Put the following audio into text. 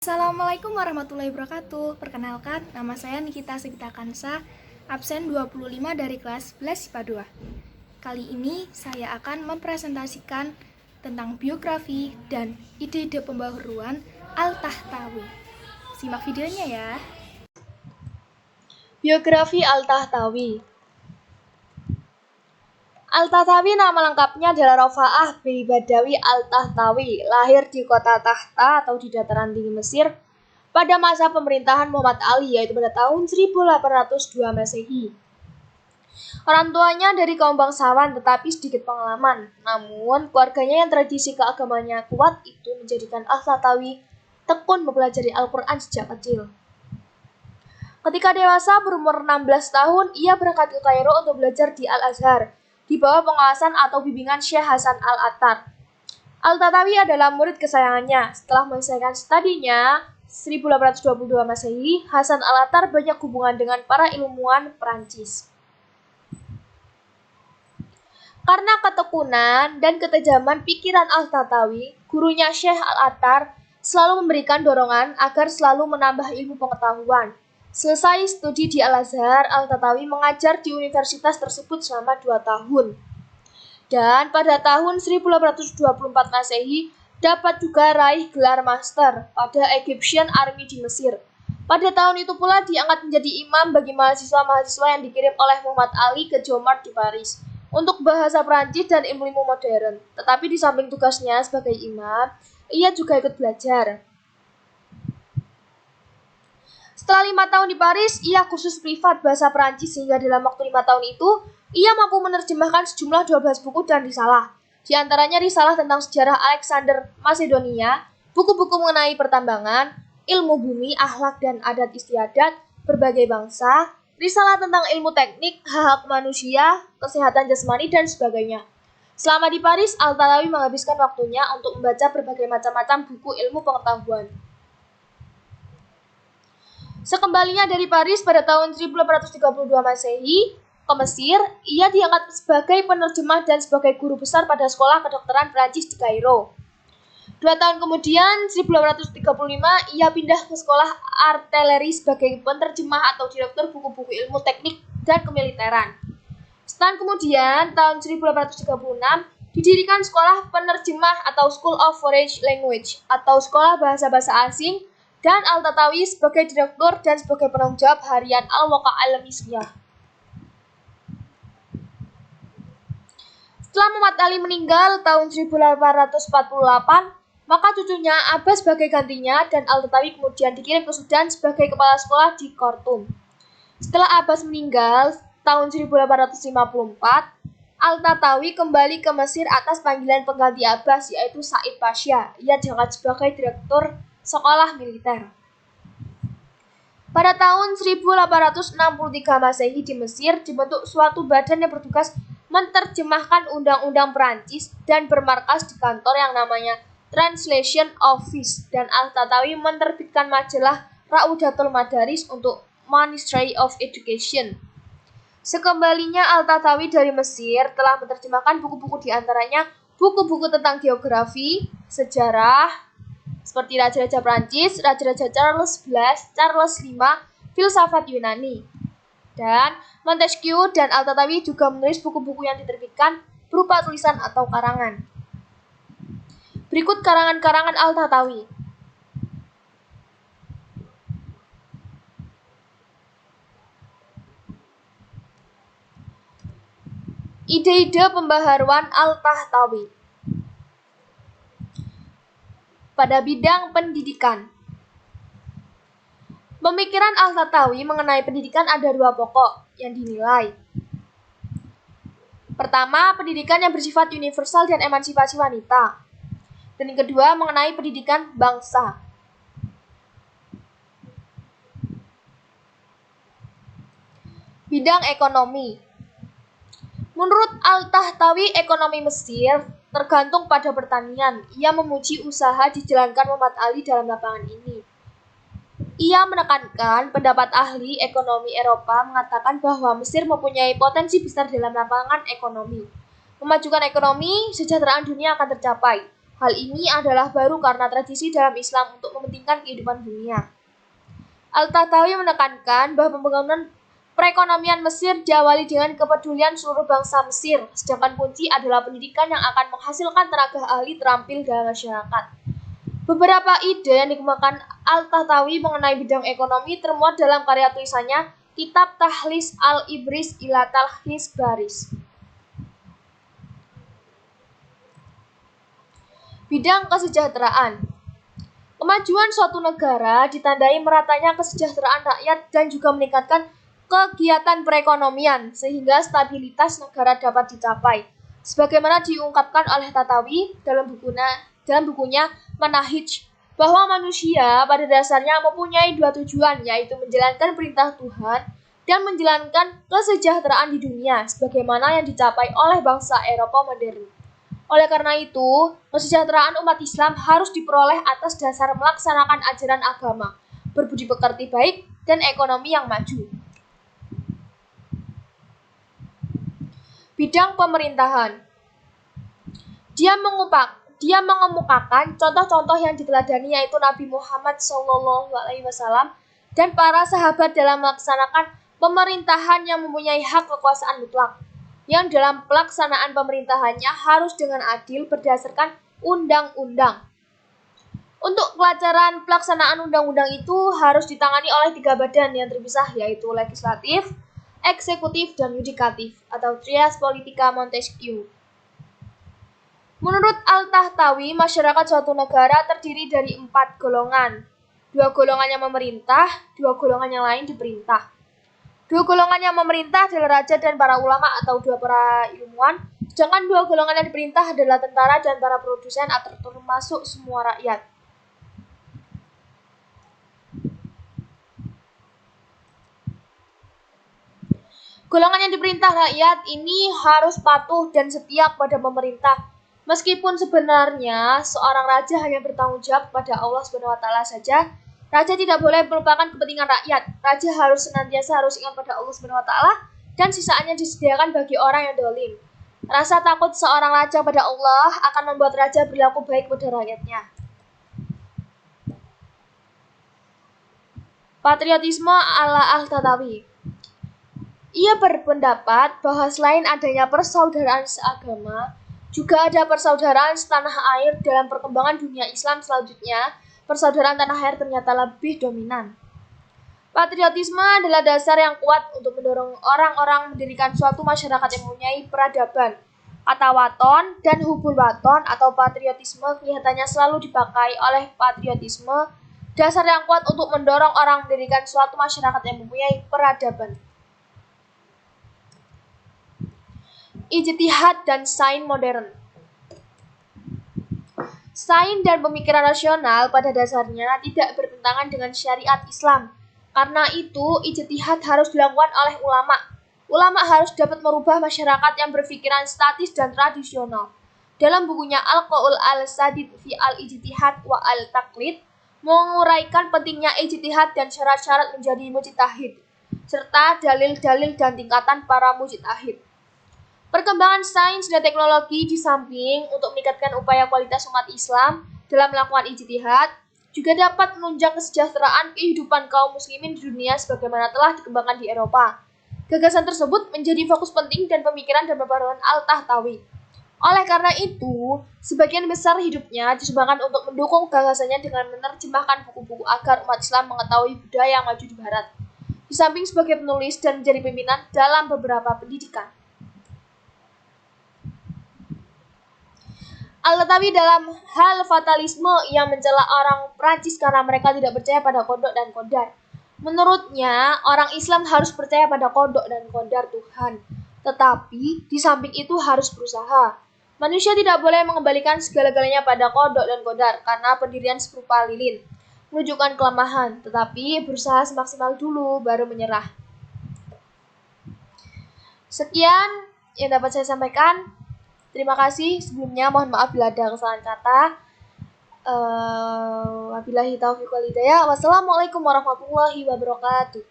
Assalamualaikum warahmatullahi wabarakatuh. Perkenalkan, nama saya Nikita Sigita Kansa, absen 25 dari kelas 11 IPA 2. Kali ini saya akan mempresentasikan tentang biografi dan ide-ide pembaharuan Al-Tahtawi. Simak videonya ya. Biografi Al-Tahtawi. Al-Tahtawi nama lengkapnya adalah Rofa'ah bin Badawi Al-Tahtawi, lahir di kota Tahta atau di dataran tinggi Mesir pada masa pemerintahan Muhammad Ali, yaitu pada tahun 1802 Masehi. Orang tuanya dari kaum bangsawan tetapi sedikit pengalaman, namun keluarganya yang tradisi keagamanya kuat itu menjadikan Al-Tahtawi tekun mempelajari Al-Quran sejak kecil. Ketika dewasa berumur 16 tahun, ia berangkat ke Kairo untuk belajar di Al-Azhar, di bawah pengawasan atau bimbingan Syekh Hasan Al-Attar. Al-Tahtawi adalah murid kesayangannya. Setelah menyelesaikan studinya, 1822 Masehi, Hasan Al-Attar banyak hubungan dengan para ilmuwan Perancis. Karena ketekunan dan ketajaman pikiran Al-Tahtawi, gurunya Syekh Al-Attar selalu memberikan dorongan agar selalu menambah ilmu pengetahuan. Selesai studi di Al-Azhar, Al-Tahtawi mengajar di universitas tersebut selama 2 tahun. Dan pada tahun 1824 Masehi, dapat juga raih gelar master pada Egyptian Army di Mesir. Pada tahun itu pula diangkat menjadi imam bagi mahasiswa-mahasiswa yang dikirim oleh Muhammad Ali ke Jomart di Paris untuk bahasa Perancis dan ilmu-ilmu modern. Tetapi di samping tugasnya sebagai imam, ia juga ikut belajar. Setelah 5 tahun di Paris, ia kursus privat bahasa Perancis sehingga dalam waktu 5 tahun itu, ia mampu menerjemahkan sejumlah 12 buku dan risalah. Di antaranya risalah tentang sejarah Alexander Macedonia, buku-buku mengenai pertambangan, ilmu bumi, akhlak dan adat istiadat, berbagai bangsa, risalah tentang ilmu teknik, hak manusia, kesehatan jasmani, dan sebagainya. Selama di Paris, Al-Tahtawi menghabiskan waktunya untuk membaca berbagai macam-macam buku ilmu pengetahuan. Sekembalinya dari Paris pada tahun 1832 Masehi ke Mesir, ia diangkat sebagai penerjemah dan sebagai guru besar pada sekolah kedokteran Prancis di Kairo. 2 tahun kemudian, 1835, ia pindah ke sekolah artileri sebagai penerjemah atau direktur buku-buku ilmu teknik dan kemiliteran. Setahun kemudian, tahun 1836, didirikan sekolah penerjemah atau School of Foreign Language atau sekolah bahasa-bahasa asing, dan Al-Tahtawi sebagai direktur dan sebagai penanggung jawab harian Al-Waqa' Al-Misriyah. Setelah Muhammad Ali meninggal tahun 1848, maka cucunya Abbas sebagai gantinya dan Al-Tahtawi kemudian dikirim ke Sudan sebagai kepala sekolah di Khartoum. Setelah Abbas meninggal tahun 1854, Al-Tahtawi kembali ke Mesir atas panggilan pengganti Abbas yaitu Said Pasha. Ia diangkat sebagai direktur sekolah militer. Pada tahun 1863 Masehi di Mesir dibentuk suatu badan yang bertugas menerjemahkan undang-undang Perancis dan bermarkas di kantor yang namanya Translation Office, dan Al-Tahtawi menerbitkan majalah Raudatul Madaris untuk Ministry of Education. Sekembalinya Al-Tahtawi dari Mesir telah menerjemahkan buku-buku diantaranya buku-buku tentang geografi, sejarah, seperti Raja-Raja Prancis, Raja-Raja Charles V, filsafat Yunani. Dan Montesquieu dan Al-Tahtawi juga menulis buku-buku yang diterbitkan berupa tulisan atau karangan. Berikut karangan-karangan Al-Tahtawi. Ide-ide pembaharuan Al-Tahtawi pada bidang pendidikan. Pemikiran Al-Tahtawi mengenai pendidikan ada 2 pokok yang dinilai. Pertama, pendidikan yang bersifat universal dan emansipasi wanita. Dan yang kedua, mengenai pendidikan bangsa. Bidang ekonomi. Menurut Al-Tahtawi, ekonomi Mesir tergantung pada pertanian. Ia memuji usaha dijalankan Muhammad Ali dalam lapangan ini. Ia menekankan pendapat ahli ekonomi Eropa mengatakan bahwa Mesir mempunyai potensi besar dalam lapangan ekonomi. Memajukan ekonomi, kesejahteraan dunia akan tercapai. Hal ini adalah baru karena tradisi dalam Islam untuk mementingkan kehidupan dunia. Al-Tahtawi menekankan bahwa pembangunan perekonomian Mesir diawali dengan kepedulian seluruh bangsa Mesir, sedangkan kunci adalah pendidikan yang akan menghasilkan tenaga ahli terampil dalam masyarakat. Beberapa ide yang dikembangkan Al-Tahtawi mengenai bidang ekonomi termuat dalam karya tulisannya Kitab Tahlis Al-Ibris ila Talkhis Baris. Bidang kesejahteraan. Kemajuan suatu negara ditandai meratanya kesejahteraan rakyat dan juga meningkatkan kegiatan perekonomian sehingga stabilitas negara dapat dicapai. Sebagaimana diungkapkan oleh Tahtawi dalam bukunya Manahij, bahwa manusia pada dasarnya mempunyai dua tujuan, yaitu menjalankan perintah Tuhan dan menjalankan kesejahteraan di dunia sebagaimana yang dicapai oleh bangsa Eropa modern. Oleh karena itu, kesejahteraan umat Islam harus diperoleh atas dasar melaksanakan ajaran agama, berbudi pekerti baik, dan ekonomi yang maju. Bidang pemerintahan. Dia mengemukakan contoh-contoh yang diteladani yaitu Nabi Muhammad SAW dan para sahabat dalam melaksanakan pemerintahan yang mempunyai hak kekuasaan mutlak, yang dalam pelaksanaan pemerintahannya harus dengan adil berdasarkan undang-undang. Untuk kelancaran pelaksanaan undang-undang itu harus ditangani oleh 3 badan yang terpisah, yaitu legislatif, eksekutif, dan yudikatif atau trias politica Montesquieu. Menurut Al-Tahtawi, masyarakat suatu negara terdiri dari 4 golongan. 2 golongan yang memerintah, 2 golongan yang lain diperintah. 2 golongan yang memerintah adalah raja dan para ulama atau 2 para ilmuwan, sedangkan 2 golongan yang diperintah adalah tentara dan para produsen atau termasuk semua rakyat. Golongan yang diperintah rakyat ini harus patuh dan setia kepada pemerintah. Meskipun sebenarnya seorang raja hanya bertanggung jawab kepada Allah SWT saja, raja tidak boleh melupakan kepentingan rakyat. Raja harus senantiasa ingat pada Allah SWT dan sisaannya disediakan bagi orang yang dolim. Rasa takut seorang raja pada Allah akan membuat raja berlaku baik kepada rakyatnya. Patriotisme ala Al-Tahtawi. Ia berpendapat bahwa selain adanya persaudaraan seagama, juga ada persaudaraan setanah air. Dalam perkembangan dunia Islam selanjutnya, persaudaraan tanah air ternyata lebih dominan. Patriotisme adalah dasar yang kuat untuk mendorong orang-orang mendirikan suatu masyarakat yang mempunyai peradaban. Kata waton dan hubul waton atau patriotisme kelihatannya selalu dipakai oleh patriotisme, dasar yang kuat untuk mendorong orang mendirikan suatu masyarakat yang mempunyai peradaban. Ijtihad dan sains modern. Sains dan pemikiran rasional pada dasarnya tidak bertentangan dengan syariat Islam. Karena itu, ijtihad harus dilakukan oleh ulama. Ulama harus dapat merubah masyarakat yang berpikiran statis dan tradisional. Dalam bukunya Al-Qaul al-Sadid fi al-Ijtihad wa al-Taqlid, menguraikan pentingnya ijtihad dan syarat-syarat menjadi mujtahid, serta dalil-dalil dan tingkatan para mujtahid. Perkembangan sains dan teknologi di samping untuk meningkatkan upaya kualitas umat Islam dalam melakukan ijtihad, juga dapat menunjang kesejahteraan kehidupan kaum muslimin di dunia sebagaimana telah dikembangkan di Eropa. Gagasan tersebut menjadi fokus penting dan pemikiran dan pembaruan Al-Tahtawi. Oleh karena itu, sebagian besar hidupnya disumbangkan untuk mendukung gagasannya dengan menerjemahkan buku-buku agar umat Islam mengetahui budaya yang maju di Barat, di samping sebagai penulis dan menjadi pimpinan dalam beberapa pendidikan. Al-Tahtawi dalam hal fatalisme yang mencela orang Prancis karena mereka tidak percaya pada kodok dan qadar. Menurutnya, orang Islam harus percaya pada kodok dan qadar Tuhan. Tetapi, di samping itu harus berusaha. Manusia tidak boleh mengembalikan segala-galanya pada kodok dan qadar karena pendirian serupa lilin menunjukkan kelemahan, tetapi berusaha semaksimal dulu baru menyerah. Sekian yang dapat saya sampaikan. Terima kasih sebelumnya, mohon maaf bila ada kesalahan kata. Wabillahi taufiq wal hidayah. Wassalamualaikum warahmatullahi wabarakatuh.